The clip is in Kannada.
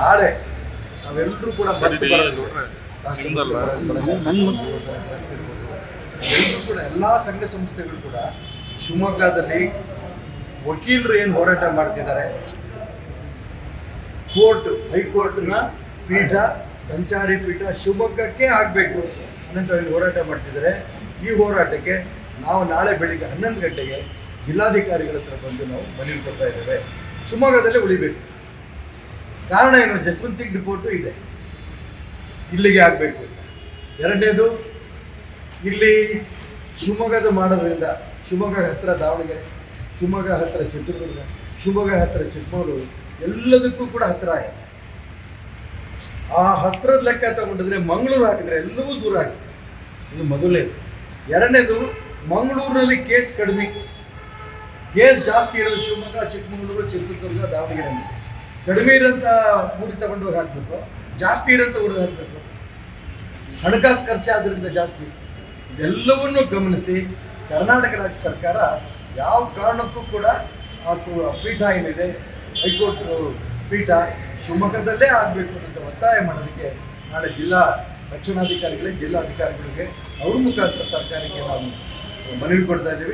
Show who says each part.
Speaker 1: ನಾಳೆ ನಾವೆಲ್ಲರೂ ಕೂಡ ಎಲ್ಲರೂ ಕೂಡ ಎಲ್ಲ ಸಂಘ ಸಂಸ್ಥೆಗಳು ಕೂಡ ಶಿವಮೊಗ್ಗದಲ್ಲಿ ವಕೀಲರು ಏನು ಹೋರಾಟ ಮಾಡ್ತಿದ್ದಾರೆ, ಹೈಕೋರ್ಟ್ನ ಪೀಠ, ಸಂಚಾರಿ ಪೀಠ ಶಿವಮೊಗ್ಗಕ್ಕೆ ಆಗಬೇಕು ಅನ್ನೋ ಇಲ್ಲಿ ಹೋರಾಟ ಮಾಡ್ತಿದ್ದಾರೆ. ಈ ಹೋರಾಟಕ್ಕೆ ನಾವು ನಾಳೆ ಬೆಳಿಗ್ಗೆ 11 ಗಂಟೆಗೆ ಜಿಲ್ಲಾಧಿಕಾರಿಗಳ ಹತ್ರ ಬಂದು ನಾವು ಮನವಿ ಕೊಡ್ತಾ ಇದ್ದೇವೆ. ಶಿವಮೊಗ್ಗದಲ್ಲೇ ಉಳಿಬೇಕು. ಕಾರಣ ಏನು? ಜಸ್ವಂತ್ ಸಿಂಗ್ ರಿಪೋರ್ಟು ಇದೆ, ಇಲ್ಲಿಗೆ ಆಗಬೇಕು. ಎರಡನೇದು, ಇಲ್ಲಿ ಶಿವಮೊಗ್ಗದ ಮಾಡೋದ್ರಿಂದ ಶಿವಮೊಗ್ಗ ಹತ್ತಿರ ದಾವಣಗೆರೆ, ಶಿವಮೊಗ್ಗ ಹತ್ತಿರ ಚಿತ್ರದುರ್ಗ, ಶಿವಮೊಗ್ಗ ಹತ್ತಿರ ಚಿಕ್ಕಮಗಳೂರು ಎಲ್ಲದಕ್ಕೂ ಕೂಡ ಹತ್ತಿರ ಆಗುತ್ತೆ. ಆ ಹತ್ತಿರದ ಲೆಕ್ಕ ತಗೊಂಡಿದ್ರೆ ಮಂಗಳೂರು ಹಾಕಿದ್ರೆ ಎಲ್ಲವೂ ದೂರ ಆಗುತ್ತೆ. ಇದು ಮೊದಲನೇದು. ಎರಡನೇದು, ಮಂಗಳೂರಿನಲ್ಲಿ ಕೇಸ್ ಕಡಿಮೆ, ಕೇಸ್ ಜಾಸ್ತಿ ಇರೋದು ಶಿವಮೊಗ್ಗ, ಚಿಕ್ಕಮಗಳೂರು, ಚಿತ್ರದುರ್ಗ, ದಾವಣಗೆರೆ. ಕಡಿಮೆ ಇರೋಂಥ ಊರಿಗೆ ತಗೊಂಡೋಗಿ ಹಾಕಬೇಕು, ಜಾಸ್ತಿ ಇರೋಂಥ ಊರಿಗೆ ಹಾಕಬೇಕು. ಹಣಕಾಸು ಖರ್ಚಾದ್ರಿಂದ ಜಾಸ್ತಿ. ಇದೆಲ್ಲವನ್ನು ಗಮನಿಸಿ ಕರ್ನಾಟಕ ರಾಜ್ಯ ಸರ್ಕಾರ ಯಾವ ಕಾರಣಕ್ಕೂ ಕೂಡ ಆ ಪೀಠ ಏನಿದೆ, ಹೈಕೋರ್ಟ್ ಪೀಠ ಶಿವಮೊಗ್ಗದಲ್ಲೇ ಆಗಬೇಕು ಅಂತ ಒತ್ತಾಯ ಮಾಡೋದಕ್ಕೆ ನಾಳೆ ಜಿಲ್ಲಾ ರಕ್ಷಣಾಧಿಕಾರಿಗಳಿಗೆ, ಜಿಲ್ಲಾಧಿಕಾರಿಗಳಿಗೆ ಅವ್ರ ಮುಖಾಂತರ ಸರ್ಕಾರಕ್ಕೆ ನಾವು ಮನವಿ ಕೊಡ್ತಾ ಇದ್ದೀವಿ.